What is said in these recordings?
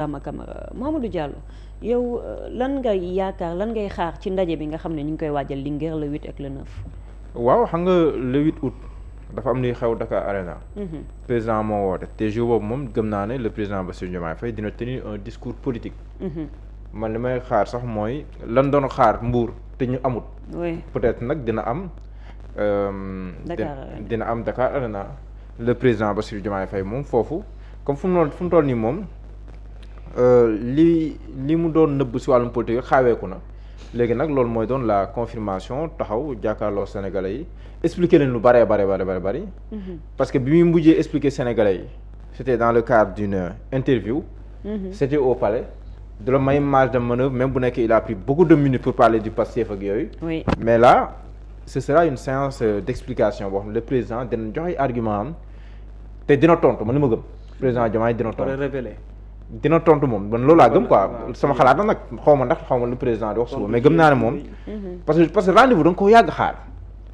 Adama Camara Mamadou Diallo yow lan ngay yaakaar lan ngay xaar ci ndaje bi nga xam ne ñu ngi koy waajal Linguère le 8 ak le 9. waaw xam nga le 8 août dafa am luy xew Dakar Arena. président moo woote te jour boobu moom gëm naa ne le président Bassirou Diomaye Faye dina tenir un discours politique. man li may xaar sax mooy lan doon xaar Mbour te ñu amut. peut-être nag dina am. dina am Dakar Arena le président Bassirou Diomaye Faye moom foofu comme fu mu toll nii moom li mu doon nëbb si wàllum politique xaaweeku na léegi nag loolu mooy doon la confirmation taxaw jàkkaarloo Sénégalais yi expliquer leen lu bëree bëri. parce que bi muy mujjee expliquer Sénégalais yi c'était dans le cadre d'une interview. C'était au palais. de la may marge de manœuvre même bu nekkee il a pris beaucoup de minutes pour parler du Pastef ak yooyu. mais là ce sera une séance d'explication boo xam ne le président dina joxe argument am te dina tontu man li ma gëm président Diomaye dina tontu. dina tontu moom man loolu laa gëm quoi sama xalaat na nag xaw ma lu président di wax suba mais gëm naa ne moom. parce que rendez-vous da nga ko yàgg xaar.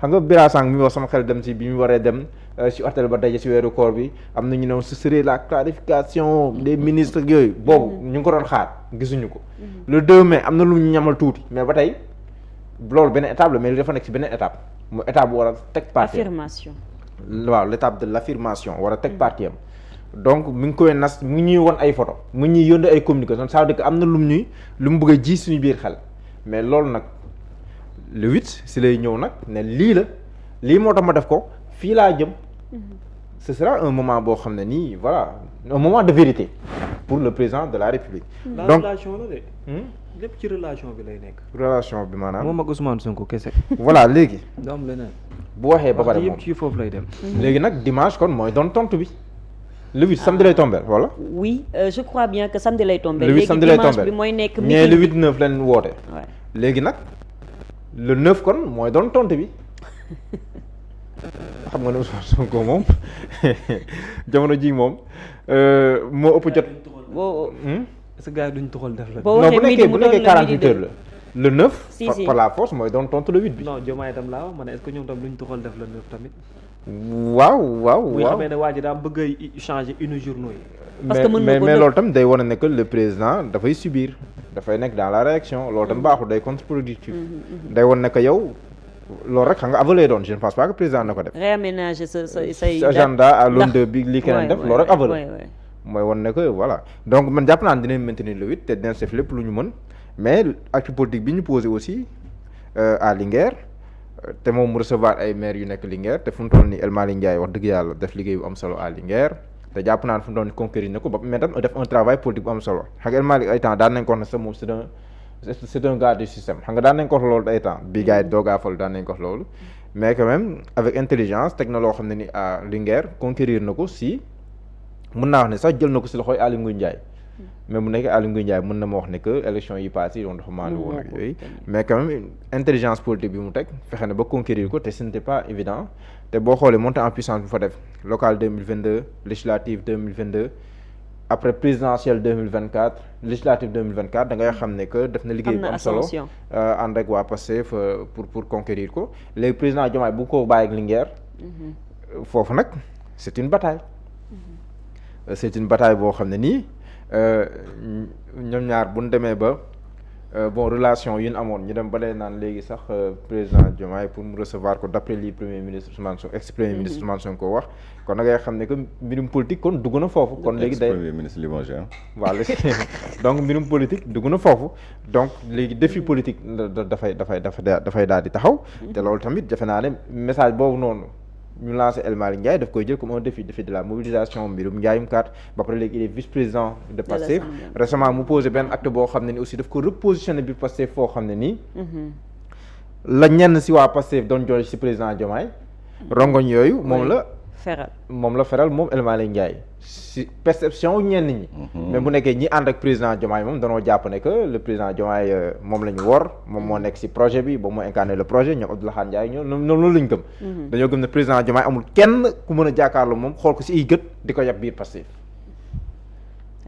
xam nga Bira Sang mi wax sama xel dem si bi mu waree dem si hôtel ba daje si weeru koor bi am na ñu ne ce serait la clarification des ministres ak yooyu boobu ñu ngi ko doon xaar gisuñu ko. le 2 mai am na lu ñu ñamal tuuti mais ba tey loolu beneen étape la mais li dafa nekk si beneen étape mu étape bu war a teg parti affirmation. waaw l'étape de l'affirmation war a teg parti am donc mi ngi koy nas mu ñuy won ay photo mu ñuy yónnee ay communication ça veut dire que am na lu mu bëgg a ji suñu biir xel mais loolu nag le 8 si lay ñëw nag ne lii moo tax ma def ko fii laa jëm ce sera un moment boo xam ne nii voilà un moment de vérité pour le président de la République. donc relation la de. lépp ci relation bi lay nekk. relation bi maanaam. moom ak Ousmane Sonko kese. voilà léegi. du am leneen. bu waxee ba pare moom yëpp ci foofu lay dem. léegi nag dimanche kon mooy doon tontu bi. le 8 samedi lay tombé voilà. oui je crois bien que samedi lay tombé. le 8 samedi lay tombé léegi dimanche bi mooy nekk. mais le 8 9 leen woote. léegi nag le 9 kon mooy doon tontu bi. xam nga ne Ousmane Sonko moom jamono ji moom moo ëpp jot. est-ce que gars yi duñ toxal def la. boo waxee midi mu doon bu nekkee 48 heures la. le 9. si par la force mooy doon tontu le 8 bi. non Diomaye itam laa wax ma ne est-ce que ñoom tam duñ toxal def le 9 tamit. waaw. bu ñu xamee ne waa ji daa bëgg a changer une journée yi. parce que mën na ko mais loolu tam day wane ne que le président dafay subir dafay nekk dans la réaction loolu tam baaxul day contre-productif. day wane ne que yow. loolu rek xam nga avalé doon je ne pense pas que président na ko def. réaménager say agenda à l'aune de bi li keneen def loolu rek avalé. mooy wan ne que voilà donc man jàpp naa ne dinañ maintenir le 8 te dinañ def lépp lu ñu mën mais acte politique bi ñu posé aussi à Linguère te moom mu recevoir ay maires yu nekk Linguère te fu mu toll nii El Malick Ndiaye wax dëgg yàlla def liggéey bu am solo à Linguère te jàpp naa ne fu mu toll nii conquérir na ko ba mais tam def un travail politique bu am solo xam nga El Malick ay temps daan nañ ko wax ne sax moom c'est un gars du système xam nga daan nañ ko wax loolu ay temps bi gars yi doogaafal daan nañ ko wax loolu mais quand même avec intelligence teg na loo xam ne ni à Linguère conquérir na ko si mën naa wax ne sax jël na ko si loxoy Aly Ngouille Ndiaye mais bu nekkee Aly Ngouille Ndiaye mën na ma wax ne que élection yi passé yoon dafa maandu woon ak yooyu mais quand même intelligence politique bi mu teg fexe na ba conquérir ko te ce n'était pas évident te boo xoolee montée en puissance bi fa def local 2022 législative 2022 après présidentielle 2024 législative 2024 da ngay xam ne que def na liggéey bu am solo ànd ak waa Pastef pour conquérir ko léegi président Diomaye bu ko bàyyi ak Linguère foofu nag c'est une bataille boo xam ne nii ñoom ñaar bu ñu demee ba bon relation yi ñu amoon ñu dem ba lay naan léegi sax président Diomaye pour mu recevoir ko d'après li premier ministre Ousmane Sonko ex premier ministre Ousmane Sonko ko wax kon da ngay xam ne que mbirum politique kon dugg na foofu. kon léegi day premier ministre limogé waaw donc mbirum politique dugg na foofu donc léegi défi politique dafay daal di taxaw. te loolu tamit defe naa ne message boobu noonu. ñu lancé El Malick Ndiaye daf koy jël comme un défi de la mobilisation mbirum njaayum carte ba pare léegi il est vice-président de Pastef récemment mu posé benn acte boo xam ne ni aussi daf ko repositionné biir Pastef foo xam ne nii la ñenn si waa Pastef doon jooy si président Diomaye rongoñ yooyu moom la feral moom El Malick Ndiaye si perception ñenn ñi mais bu nekkee ñi ànd ak président Diomaye moom danoo jàpp ne que le président Diomaye moom la ñu wor moom moo nekk si projet bi ba moo incarné le projet ñoom Abdoulaye Ndiaye ñoom loolu la ñu gëm dañoo gëm ne président Diomaye amul kenn ku mën a jàkkaarloo moom xool ko si ay gët di ko yab biir Pastef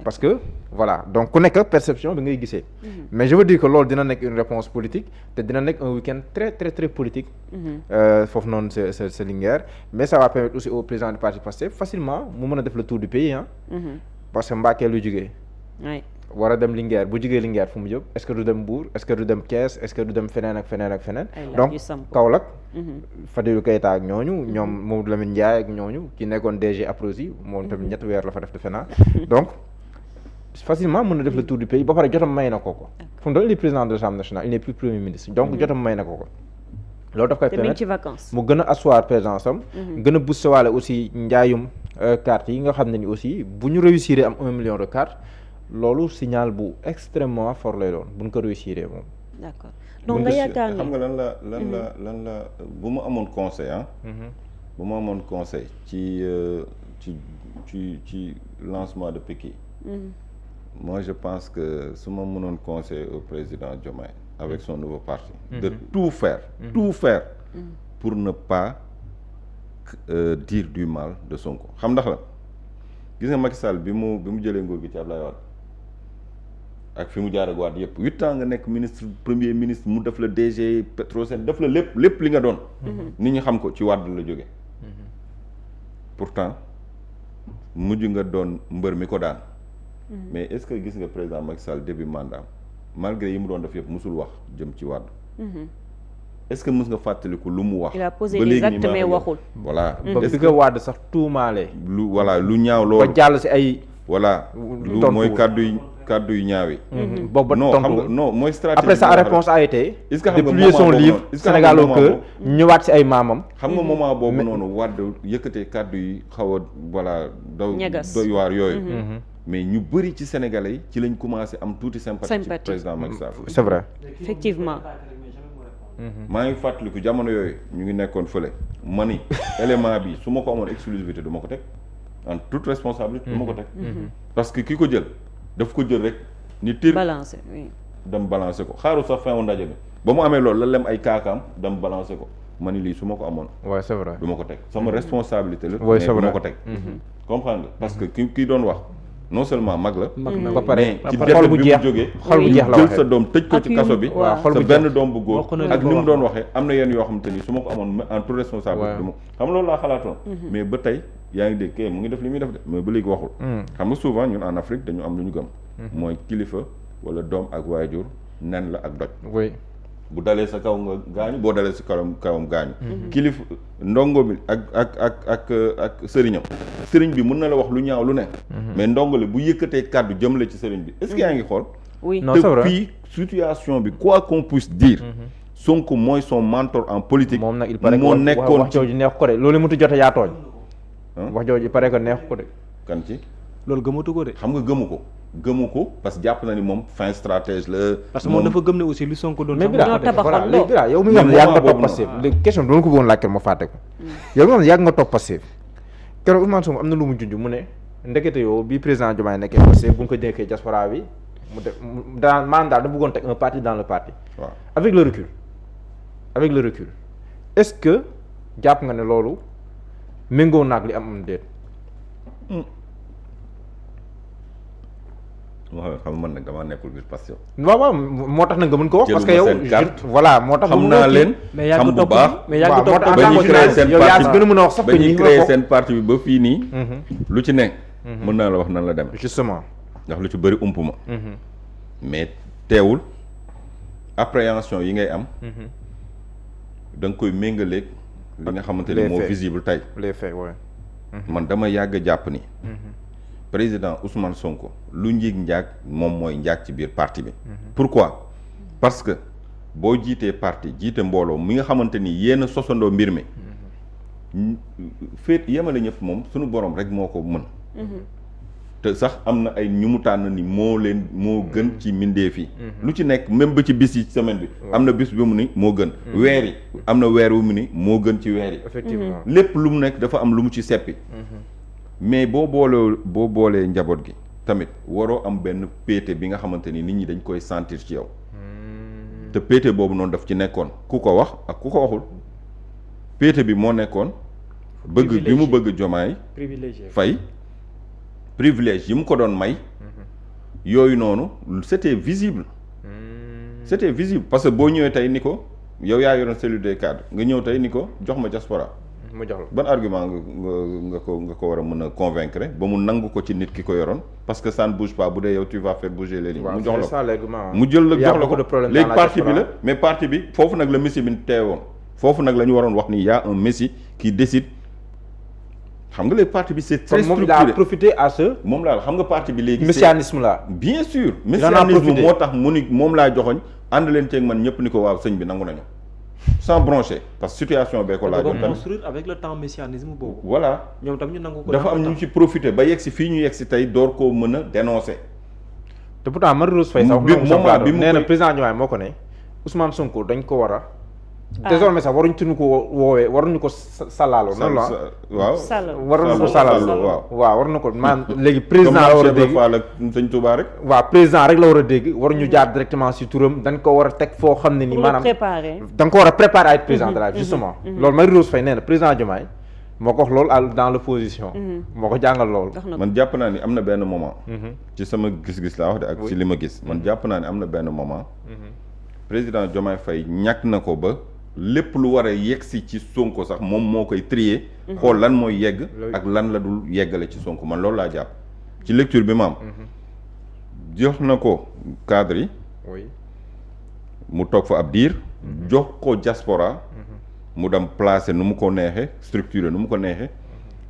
parce que voilà donc ku nekk perception bi ngay gisee mais je veux dire que loolu dina nekk une réponse politique te dina nekk un week-end très très très politique foofu noonu c'est Linguère mais ça va permettre aussi au président du parti Pastef facilement mu mën a def le tour du pays parce que Mbacké lu jógee war a dem Linguère bu jugee Linguère fu mu jëm est-ce que du dem Mbour est-ce que du dem Thiès est-ce que du dem feneen ak feneen ak feneen donc Kaolack Fadilou Keita ak ñooñu ñoom Mamadou Lamine Ndiaye ak ñooñu ki nekkoon DG Aprosi moom tamit 3 weer la fa def defe naa donc facilement mën na def le tour du pays ba pare jotam may na ko fu mu doon il est président de l'Assemblée nationale il n'est plus premier ministre donc jotam may na ko loolu daf koy permettre mu gën a asseoir présence am gën a booster waale aussi njaayum cartes yi nga xam ne ni aussi bu ñu réussir am 1 million de cartes loolu signal bu extrêmement fort lay doon bu ñu ko réussir moom. d'accord donc nga yaakaar xam nga lan la bu ma amoon conseil bu ma amoon conseil ci lancement de Peki. Moi je pense que su ma mënoon conseil au président Diomaye avec son nouveau parti. de tout faire. pour ne pas dire du mal de Sonko xam ndax la gis nga Macky Sall bi mu jëlee nguur gi ci Abdoulaye Wade ak fi mu jaar ak Wade yëpp 8 ans nga nekk ministre premier ministre mu def la DG Petrosen def la lépp li nga doon. nit ñi xam ko ci Wade la jóge pourtant mujj nga doon mbër mi ko daan. mais est-ce que gis nga président Macky Sall début mandat malgré yi mu doon def yëpp musul wax jëm ci Wade. est-ce que mës nga fàttaliku lu mu wax. il a posé des actes mais waxul. voilà est-ce que Wade sax tuumaale. lu ñaaw loolu. ba jàll si ay. voilà lu mooy kàddu yu ñaaw yi. boobu non xam nga non mooy stratégie. après sa réponse a été. est-ce que xam nga publier son livre Sénégal au cœur ñëwaat si ay maamam. xam nga moment boobu noonu Wade yëkkatee kàddu yi xaw a voilà. doy waar yooyu. mais ñu bëri ci Sénégalais yi ci lañ commencé am tuuti sympathie ci président Macky Sall. c'est vrai. effectivement. maa ngi fàttaliku jamono yooyu ñu ngi nekkoon fële ma ni élément bi su ma ko amoon exclusivité du ma ko teg en toute responsabilité du ma ko teg parce que ki ko jël daf ko jël rek ni tir balancer oui dem balancer ko xaaru sax fin wu ndaje bi ba mu amee loolu la lem ay kaakaam dem balancer ko ma ni lii su ma ko amoon waaw c'est vrai du ma ko teg sama responsabilité la mais du ma ko teg comprendre nga parce que ki doon wax non seulement mag la. ba pare ci xol bu jeex jógee xol bu jeex la jël sa doom tëj ko ci kaso bi. xol bu sa benn doom bu góor ak ni mu doon waxee am na yenn yoo xamante ni su ma ko amoon en tout responsable. du ma xam loolu laa xalaatoon. mais ba tey yaa ngi dégg kay mu ngi def li muy def de mais ba léegi waxul. xam nga souvent ñun en Afrique dañu am lu ñu gëm. mooy kilifa wala doom ak waajur nen la ak doj. oui bu dalee sa kaw nga gaañu boo dalee sa kawam gaañu. kilifa ndongo bi ak sëriñam. sëriñ bi mën na la wax lu ñaaw lu ne. mais ndongo li bu yëkkatee kàddu jëmale ci sëriñ bi est-ce que yaa ngi xool. oui non c'est vrai te fii situation bi quoi qu'on puisse dire. Sonko mooy son mentor en politique. moom nag il paraît que moo nekkoon wax jooju neex ko de loolu mu jot a yaa tooñ. wax jooju il paraît que neex ko de. kan ci. loolu gëmatu ko de. xam nga gëmu ko parce que jàpp na ni moom fin stratège la. parce que moom dafa gëm ne aussi lu Sonko doon. mais ñoo tabaxal loo voilà yow mi nga xam ne yàgg nga topp Pastef question bi doon ko bëggoon laajte ma fàtte ko. yow mi nga xam ne yàgg nga topp Pastef keroog Ousmane Sonko am na lu mu junj mu ne ndekete yow bi président Diomaye nekkee Pastef bu ñu ko dénkee diaspora bi mu def maanaam daal da bëggoon teg un parti dans le parti. waaw avec le recul est-ce que jàpp nga ne loolu méngoo naag li am déet. waaw xam nga man nag damaa nekkul biir Pastef. waaw moo tax nag nga mën ko wax. parce que yow voilà moo tax. xam naa leen xam bu baax. mais yaa ngi topp ba ñu créé seen yow yaa gën a mën a wax sax ba ñu créé seen parti bi ba fii nii. lu ci ne. mën naa la wax nan la dem. justement ndax lu ci bëri ump ma. mais teewul appréhension yi ngay am. da nga koy méngaleeg li nga xamante ni moo visible tey. les faits ouais. man dama yàgg a jàpp ni. président Ousmane Sonko lu njiig njaag moom mooy njaag ci biir parti bi. pourquoi parce que boo jiitee parti jiite mbooloo mi nga xamante ni yéen a sosandoo mbir mi. féet yemale ñëpp moom sunu borom rek moo ko mën. te sax am na ay ñu mu tànn ni moo gën ci mbindeef yi. lu ci nekk même ba ci bis yi semaine bi. am na bis bi mu ni moo gën. weer yi am na weer wu mu ni moo gën ci weer yi. effectivement lépp lu mu nekk dafa am lu mu ci seppi. mais boo boolee njaboot gi tamit waroo am benn péete bi nga xamante ni nit ñi dañ koy sentir ci yow. te péete boobu noonu daf ci nekkoon ku ko wax ak ku ko waxul péete bi moo nekkoon. bëgg bi mu bëgg Diomaye Faye privilège yi mu ko doon may. yooyu noonu c'était visible. c'était visible parce que boo ñëwee tey ni ko yow yaa yoroon cellule des cadres nga ñëw tey ni ko jox ma diaspora mu jox la ban argument nga ko war a mën a convaincre ba mu nangu ko ci nit ki ko yoroon parce que ça ne bouge pas bu dee yow tu vas faire bouger les lignes. mu jox la ko mu jël la jox la ko léegi parti bi la mais parti bi foofu nag la messie bi teewoon foofu nag la ñu waroon wax ni y a un messie qui décide xam nga léegi parti bi c'est très structuré moom il a profité à ce. moom laa xam nga parti bi léegi. messianisme la bien sûr. messianisme moo tax mu ni moom laa joxoñ ànd leen ceeg man ñëpp ni ko waaw sëñ bi nangu nañu. sans broncher parce que situation bee ko laajoon tamit construire avec le temps messianisme boobu. voilà ñoom tam ñu nangu ko. dafa am ñu ci profiter ba yegg si fii ñu yegg si tey door koo mën a dénoncer. te pourtant Marie Rose Faye sax moment bi mu nee na président Diomaye moo ko ne Ousmane Sonko dañ ko war a. désormais sax waruñu tudd ko woowee waruñu ko salaaloo. noonu la waaw waruñu ko salaaloo waaw war na ko maanaam léegi président la war a dégg comme sëñ Touba rek. waaw président rek la war a dégg waruñu jaar directement si turam dañ ko war a teg foo xam ne ni maanaam da nga ko war a préparer à être président de la justement loolu Marie Rose Faye nee na président Diomaye moo ko wax loolu dans l'opposition moo ko jàngal loolu man jàpp naa ni am na benn moment ci sama gis-gis laa wax de ak ci li ma gis man jàpp naa ni am na benn moment président Diomaye Faye ñàkk na ko ba lépp lu war a yegg si ci Sonko sax moom moo koy trier xool lan mooy yegg ak lan la dul yeggale ci Sonko man loolu laa jàpp ci lecture bi ma am jox na ko cadre yi mu toog fa ab diir jox ko diaspora mu dem placer nu mu ko neexee structuré nu mu ko neexee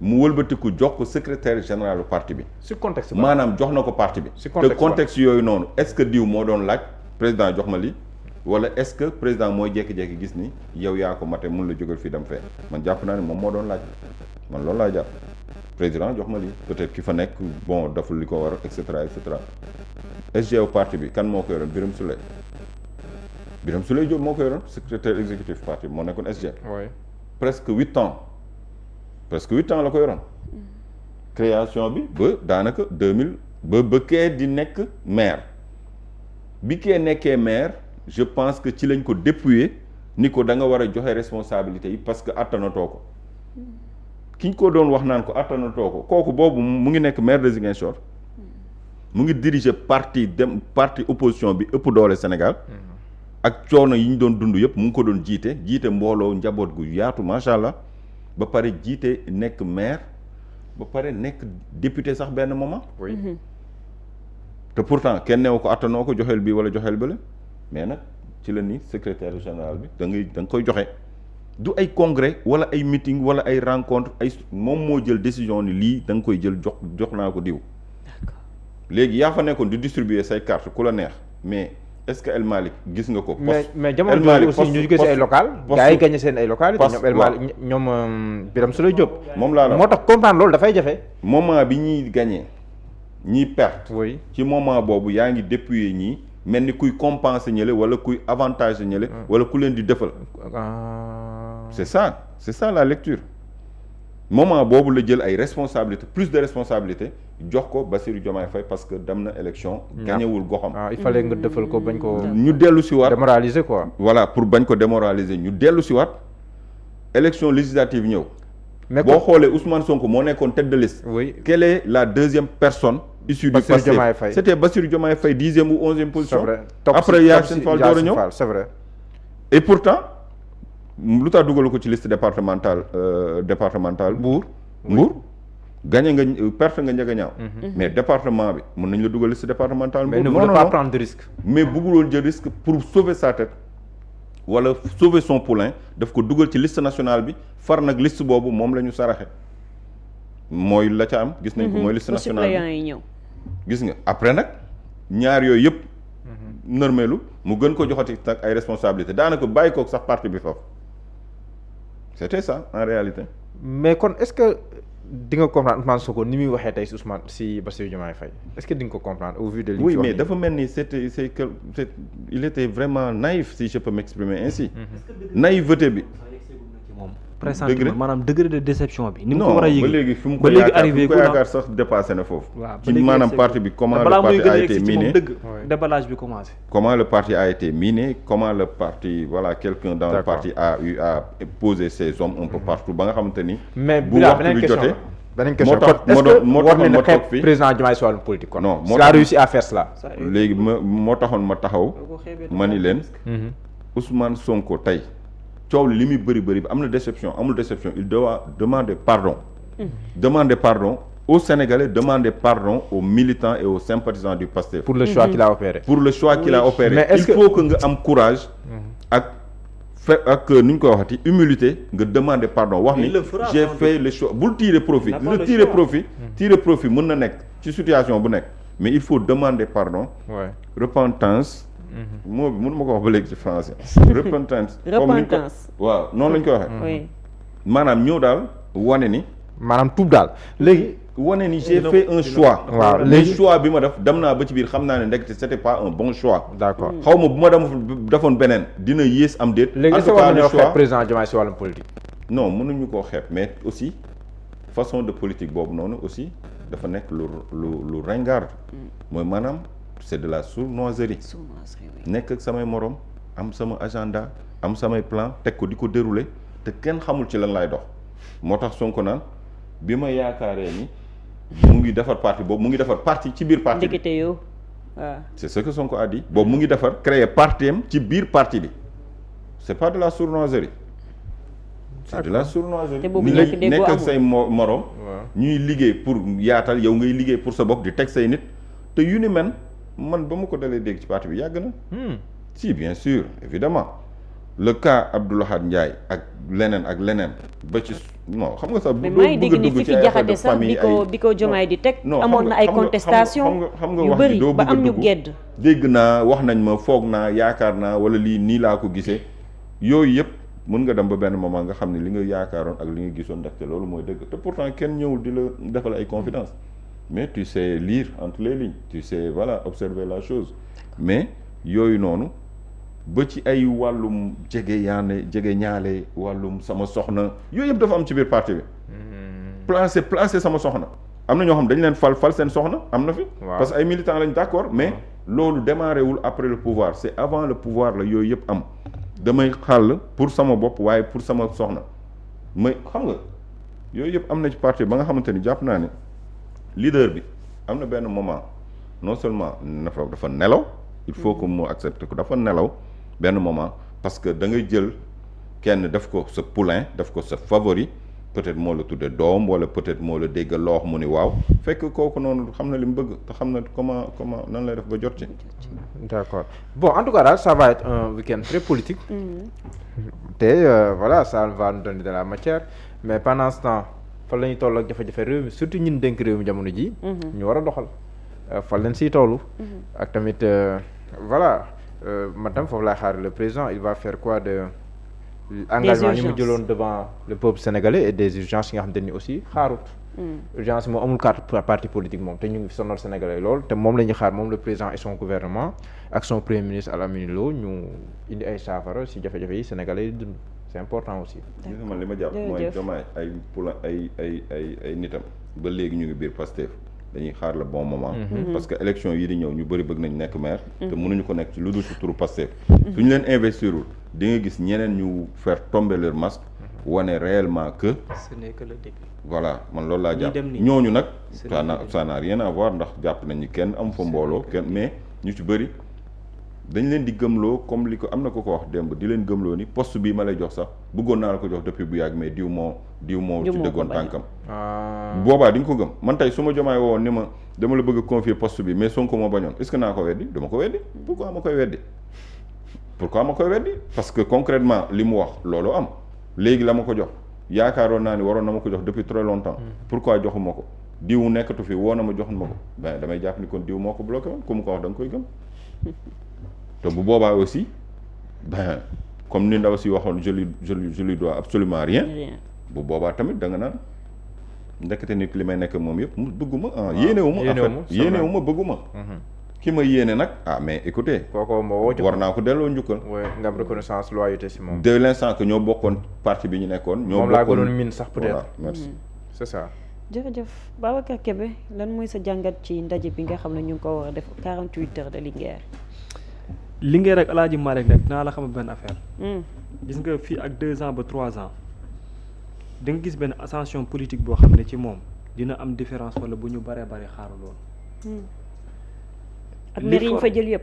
mu wëlbatiku jox ko secrétaire général du parti bi si contexte maanaam jox na ko parti bi te contexte yooyu noonu est-ce que diw moo doon laaj président jox ma li wala est-ce que président mooy jékki-jékki gis ni yow yaa ko mate mun la jógal fii dem fee man jàpp naa ne moom moo doon laaj man loolu laa jàpp président jox ma lii peut-être ki fa nekk bon daful li ko war et cetera et cetera SG parti bi kan moo ko yoroon Birame Souleye Diop moo ko yoroon secrétaire exécutif parti bi moo nekkoon SG presque 8 ans la ko yoroon création bi ba daanaka 2000 ba kee di nekk maire bi kee nekkee maire je pense que ci lañ ko dépouiller ni ko da nga war a joxe responsabilité yi parce que attanatoo ko ki ñu ko doon wax naan ko attanatoo ko kooku boobu mu ngi nekk maire de Ziguinchor mu ngi diriger parti opposition bi ëpp doole Sénégal ak coono yi ñu doon dund yëpp mu ngi ko doon jiite mbooloo njaboot gu yaatu macha allah ba pare jiite nekk maire ba pare nekk député sax benn moment. te pourtant kenn newu ko attanoo ko joxeel bii wala joxeel bële mais nag ci la ni secrétaire général bi da nga koy joxe du ay congrès wala ay meeting wala ay rencontre moom moo jël décision ni lii da nga koy jël jox naa ko diw. léegi yaa fa nekkoon di distribuer say carte ku la neex mais est-ce que El Malick gis nga ko. mais jamono jooju aussi ñu jógee si ay local gars yi gagné seen ay local ñoom El Malick ñoom Birame Souleye Diop. moom laa la moo tax comprendre loolu dafay jafe. moment bi ñuy gagné ñiy perte. oui ci moment boobu yaa ngi dépouiller ñii mel ni kuy compenser ñële wala kuy avantage ñële. wala ku leen di defal. c'est ça la lecture. moment boobu la jël ay responsabilités plus de responsabilités jox ko Bassirou Diomaye Faye parce que dem na élection. gañewul goxam. il fallait nga defal ko bañ ko. ñu dellu si waat démoraliser quoi. voilà pour bañ ko démoraliser ñu dellu si waat élection législative ñëw. mais boo xoolee Ousmane Sonko moo nekkoon tête de liste. oui quelle est la deuxième personne. issue du Pastef c'était Bassirou Diomaye Faye 10e ou 11e position. c'est vrai après Yacine Fall door a ñëw c'est vrai. et pourtant lu tax dugalu ko ci liste départementale Mbour. gagné nga perte nga njëkk a ñaaw. mais département bi mën nañu la dugal liste départementale Mbour. mais ne voulait pas prendre de risque. mais bëgguloon jël risque pour sauver sa tête wala sauver son poulain daf ko dugal ci liste nationale bi far nag liste boobu moom la ñu saraxe mooy la ca am. gis nañ ko mooy liste nationale yi ñëw. gis nga après nag ñaar yooyu yëpp. nërmeelu mu gën ko joxati nag ay responsabilités daanaka bàyyi koog sax parti bi foofu. c'était ça en réalité. mais kon est-ce que di nga comprendre Ousmane Sonko ni muy waxee tey si Ousmane si Bassirou Diomaye Faye est-ce que di nga ko comprendre au vu de. oui mais dafa mel ni il était vraiment naïf si je peux m'exprimer ainsi. naïveté bi. pressentiment maanaam degré de déception bi. ni mu ko war a yëg ba léegi fi mu ko yaakaar sax dépassé na foofu. waaw ci maanaam parti bi comment le parti a été miné déballage bi commencé. comment le parti a été miné comment le parti voilà quelqu'un dans le parti a posé ses hommes un peu partout ba nga xamante ni. mais bu waxtu bi jotee beneen question moo taxoon ma toog fii président Diomaye si wàllum politique kon. non il a réussi à faire cela. léegi moo taxoon ma taxaw ma ni leen Ousmane Sonko tey coow li muy bëri am na déception amul déception il doit demander pardon. Demander pardon aux Sénégalais, demander pardon aux militants et aux sympathisants du PASTEF. Pour le choix qu'il a opéré. Pour le choix qu'il a opéré. Mais il faut que nga am courage. ak nu ñu koy waxati humilité nga demander pardon wax ni j'ai fait le choix bul tirer profit le tirer profit mën na nekk ci situation bu nekk mais il faut demander pardon. Repentance. moo bi mënu ma ko wax ba léegi ci français. repentance. waaw noonu la ñu koy waxee. maanaam ñëw daal wane ni. maanaam tuub daal léegi. wane ni j'ai fait un choix. waaw léegi choix bi ma def dem naa ba ci biir xam naa ne ndekete c'était pas un bon choix. d'accord xaw ma bu ma defoon beneen dina yées am déet. léegi est-ce que war nañoo xeeb président Diomaye si wàllum politique. non mënuñu koo xeeb mais aussi façon de politique boobu noonu aussi dafa nekk lu ringard. mooy maanaam c'est de la sournoiserie. nekk ak samay morom am sama agenda am samay plan teg ko di ko dérouler te kenn xamul ci lan lay dox moo tax Sonko naan bi ma yaakaaree ni. mu ngi defar parti boobu mu ngi defar parti ci biir parti bi yow waaw. c'est ce que Sonko a dit boobu mu ngi defar créer parti am ci biir parti bi c'est pas de la sournoiserie. c'est de la sournoiserie. nekk ak say morom. ñuy liggéey pour yaatal yow ngay liggéey pour sa bopp di teg say nit te yu ni man ba ma ko dalee dégg ci parti bi yàgg na. si bien sûr évidemment le cas Abdou Lahad Ndiaye ak leneen ba ci. non xam nga sax bu bëgg a dugg ci ay affaire de famille ay bi ko Diomaye di teg amoon na ay contestation xam nga yu wax bëri doo ba bëgg a am ñu dugg gedd dégg naa wax nañ ma foog naa yaakaar naa wala lii nii laa ko gisee yooyu yëpp mën nga dem ba benn moment nga xam ne li nga yaakaaroon ak li nga gisoon ndaxte loolu mooy dëgg te pourtant kenn ñëwul di la defal ay confidence mais tu sais lire entre les lignes tu sais voilà observer la chose mais yooyu noonu ba ci ay wàllum jege ñaale wàllum sama soxna yooyu yëpp dafa am ci biir parti bi. placer sama soxna am na ñoo xam dañ leen fal seen soxna am na fi. parce que ay militants lañ d'accord mais loolu démarré wul après le pouvoir c'est avant le pouvoir la yooyu yëpp am damay xàll pour sama bopp waaye pour sama soxna may xam nga yooyu yëpp am na ci parti ba nga xamante ni jàpp naa ne leader bi am na benn moment non seulement dafa nelaw il faut que mu accepter ko dafa nelaw. benn moment parce que da ngay jël kenn def ko sa poulain def ko sa favori peut-être moo la tudde doom wala peut-être moo la dégg loox mu ni waaw fekk kooku noonu xam na li mu bëgg te xam na comment nan lay def ba jot ci. D'accord bon en tout cas daal ça va être un week-end très politique. te voilà ça va nous donner de la matière mais pendant ce temps fan la ñuy toll ak jafe-jafe réew mi surtout ñun dénk réew mi jamono ji ñu war a doxal fan leen siy tollu. ak tamit voilà. Madame foofu laay xaar le président il va faire quoi de engagement yi mu jëloon devant le peuple sénégalais et des urgences yi nga xamante ni aussi xaarut urgence moom amul carte parti politique moom te ñu ngi fi sonal sénégalais lool te moom la ñuy xaar moom le président et son gouvernement ak son premier ministre Alamine Lo ñu indi ay saafara si jafe-jafe yi sénégalais yi dund c'est important aussi. gis nga man li ma jàpp mooy Diomaye ay pour ay nitam ba léegi ñu ngi biir Pastef dañuy xaar le bon moment. parce que élection yi di ñëw ñu bëri bëgg nañ nekk maire. te mënuñu ko nekk ci lu dul ci turu Pastef. suñu leen investirul di nga gis ñeneen ñu faire tomber leur masque. wane réellement que. ce n'est que le début. voilà man loolu laa jàpp ñooñu nag. ça n'a rien à voir ndax jàpp nañ ni kenn am fa mbooloo kenn mais ñu ci bëri dañ leen di gëmloo comme li ko am na ko wax démb di leen gëmloo ni poste bii ma lay jox sax bëggoon naa la ko jox depuis bu yàgg mais diw moo ci dëggoon tànkam. boobaa di nga ko gëm man tey su ma Diomaye woo ni ma dama la bëgg a confier poste bi mais Sonko moo bañoon est-ce que naa ko weddi dama ko weddi pourquoi ma koy weddi parce que concrètement li mu wax loolu am léegi la ma ko jox yaakaaroon naa ni waroon na ma ko jox depuis très longtemps pourquoi joxuma ko diw nekkatu fi woo na ma joxun ma ko ben damay jàpp ni kon diw moo ko bloqué woon ku mu ko wax da nga koy gëm te bu boobaa aussi ben comme ni ndaw si waxoon je lui dois absolument rien bu boobaa tamit da nga naan ndekete nit li may nekk moom yëpp mu bëgguma yéenewuma bëgguma ki ma yéene nag mais écoutez kooku moo war naa ko delloo njukkal nga am reconnaissance loyauté si moom de l'instant que ñoo bokkoon parti bi ñu nekkoon ñoo moom laa gënoon miin sax peut-être merci c'est ça jërëjëf Babacar Kébé lan mooy sa jàngat ci ndaje bi nga xam ne ñu ngi ko war a def 48 heures de Linguère ak Alaaji Malick nag dinaa la xamal benn affaire gis nga fii ak 2 ans ba 3 ans da nga gis benn ascension politique boo xam ne ci moom dina am différence wala bu ñu baree bare xaaruloon ak maire yi ñu fa jël yëpp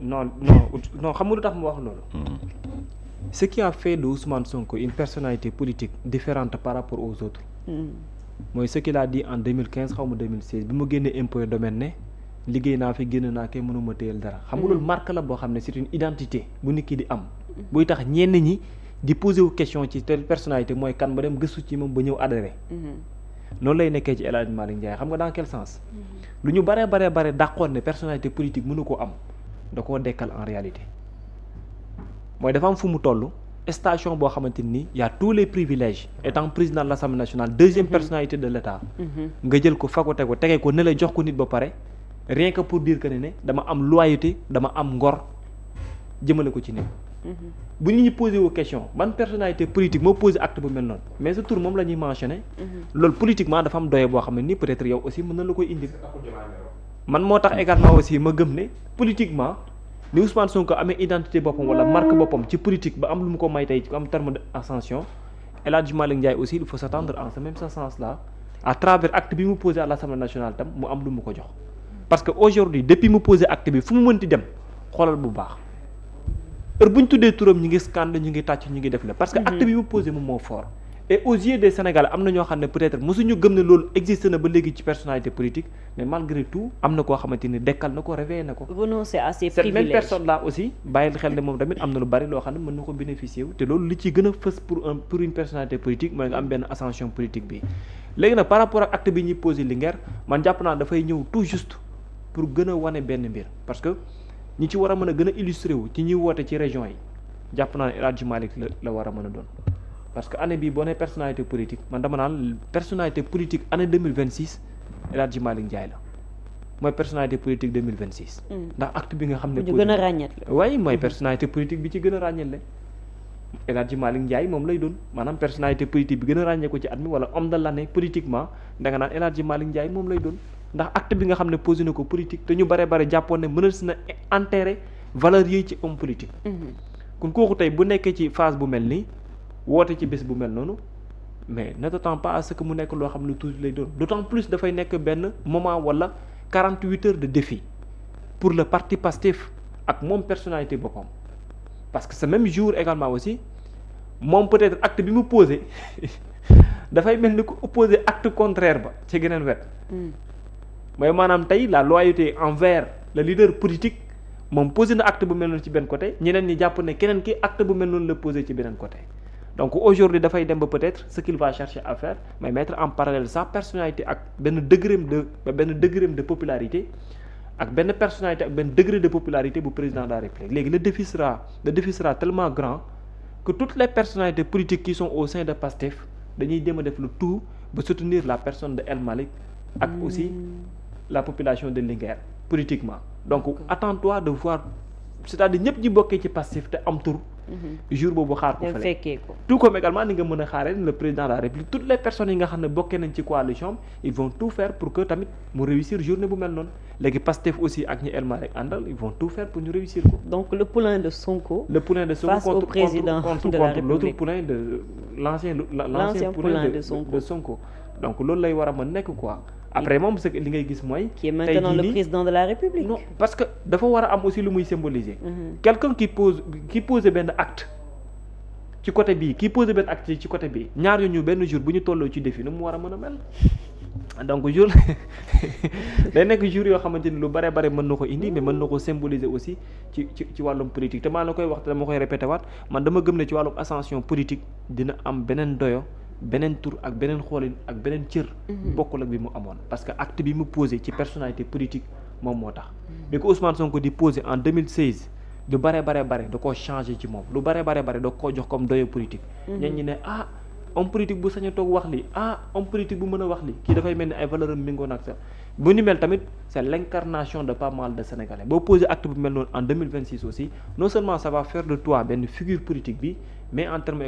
non xam nga lu tax mu wax loolu ce qui a fait de Ousmane Sonko une personnalité politique différente par rapport aux autres mooy ce qu'il a dit en 2015 xaw ma 2016 bi mu génnee impôt et domaine ne liggéey naa fi génn naa kay mënuma téyel dara xam nga loolu marque la boo xam ne c'est une identité bu nit ki di am buy tax ñenn ñi di poser wu question ci telle personnalité mooy kan ba dem gëstu ci moom ba ñëw adhéré noonu lay nekkee ci El Hadj Malick Ndiaye xam nga dans quel sens lu ñu bare dàqoon ne personnalité politique mënu ko am da koo dekkal en réalité mooy dafa am fu mu toll station boo xamante ni y a tous les privilèges étant président de l'Assemblée nationale deuxième personnalité de l'État nga jël ko fagote ko tege ko ne la jox ko nit ba pare rien que pour dire que ne dama am loyauté dama am ngor jëmale ko ci nit bu nit ñi posé wu question ban personnalité politique moo posé acte bu mel noonu mais ce tour moom la ñuy mentionné loolu politiquement dafa am doye boo xam ne ni peut-être yow aussi mën na la koy indi man moo tax également aussi ma gëm ne politiquement ni Ousmane Sonko amee identité boppam wala marque boppam ci politique ba am lu mu ko may tey ci am terme d'ascension El Hadj Malick Ndiaye aussi il faut s'attendre en ce même sens là à travers acte bi mu posé à l'Assemblée nationale tam mu am lu mu ko jox parce que aujourd'hui depuis mu posé acte bi fu mu mënti dem xoolal bu baax heure bu ñu tuddee turam ñu ngi scandé ñu ngi tàcc ñu ngi def la parce que acte bi mu posé moom moo fort et aux yeux des Sénégalais am na ñoo xam ne peut-être mosuñu gëm ne loolu existe na ba léegi ci personnalité politique mais malgré tout am na koo xamante ni dekkal na ko réveillé na ko. renoncer à ses cette privilèges même personne là aussi bàyyil xel ne moom tamit am na lu bari loo xam ne mën na ko bénéficier wu te loolu li ci gën a fës pour une personnalité politique mooy nga am benn ascension politique bi. léegi nag par rapport ak acte bi ñuy posé Linguère man jàpp naa dafay ñëw tout juste pour gën a wane benn mbir parce que ñi ci war a mën a gën a illustrer wu ci ñuy woote ci région yi jàpp naa ne El Hadj Malick la war a mën a doon. parce que année bii boo nee personnalité politique man dama naan personnalité politique année 2026 El Hadj Malick Ndiaye la mooy personnalité politique 2026. ndax acte bi nga xam ne. bu ñu gën a ràññeetle. waaye mooy personnalité politique bi ci gën a ràññeetle El Hadj Malick Ndiaye moom lay doon maanaam personnalité politique bi gën a ràññee ko ci at mi wala homme de l'année politiquement danga naan El Hadj Malick Ndiaye moom lay doon ndax acte bi nga xam ne posé na ko politique te ñu bare jàppoon ne mën na enterrer valeurs yi ci homme politique. kon kooku tey bu nekkee ci phase bu mel nii. woote ci bés bu mel noonu mais ne t'attends pas à ce que mu nekk loo xam ne toujours lay doon d'autant plus dafay nekk benn moment wala 48 heures de défi pour le parti Pastef ak moom personnalité boppam parce que ce même jour également aussi moom peut-être acte bi mu posé dafay mel ni ko opposé acte contraire ba ci geneen wet mooy maanaam tey la loyauté envers le leader politique moom posé na acte bu mel noonu ci benn côté ñeneen ñi jàpp ne keneen ki acte bu mel noonu la posé ci beneen côté donc aujourd'hui dafay dem ba peut-être ce qu'il va chercher à faire mais mettre en parallèle sa personnalité ak benn degré de popularité ak benn personnalité ak benn degré de popularité bu président de la République léegi le défi sera tellement grand que toutes les personnalités politiques qui sont au sein de PASTEF dañuy jéem a def le tout ba soutenir la personne de El Malick ak aussi la population de Linguère politiquement donc attends-toi de voir c'est-à-dire ñëpp ñi bokkee ci PASTEF te am tur jour boobu xaar ko fële tout comme également ni nga mën a xaaree le président de la République toutes les personnes yi nga xam ne bokkee nañ ci coalition ils vont tout faire pour que tamit mu réussir journée bu mel noonu léegi Pastef aussi ak ñi El Malick àndal ils vont tout faire pour ñu réussir ko. donc le poulain de Sonko. face au président de la République l'autre poulain de l'ancien poulain de Sonko donc loolu lay war a mën nekk quoi. après moom ce que li ngay gis mooy. qui est maintenant le président de la République. non parce que dafa war a am aussi lu muy symboliser. quelqu'un qui pose benn acte ci côté bii qui pose benn acte ci côté bii ñaar ñu benn jour bu ñu tolloo ci défi nu mu war a mën a mel. donc jour day nekk jour yoo xamante ni lu bare mën na ko indi mais mën na ko symboliser aussi ci wàllum politique te maa la koy wax te dama koy répété waat man dama gëm ne ci wàllum ascension politique dina am beneen doyo. beneen tur ak beneen xoolin ak beneen cër bokkul ak bi mu amoon parce que acte bi mu posé ci personnalité politique moom moo tax bi ko Ousmane Sonko di posé en 2016 lu bare da koo changé ci moom lu bare da koo jox comme doyo politique ñen ñi ne homme politique bu sañ a toog wax li homme politique bu mën a wax li kii dafay mel ni ay valeur am méngoo nag sax bu ni mel tamit c'est l'incarnation de pas mal de Sénégalais boo posé acte bu mel noonu en 2026 aussi non seulement ça va faire de toi benn figure politique bi mais en termes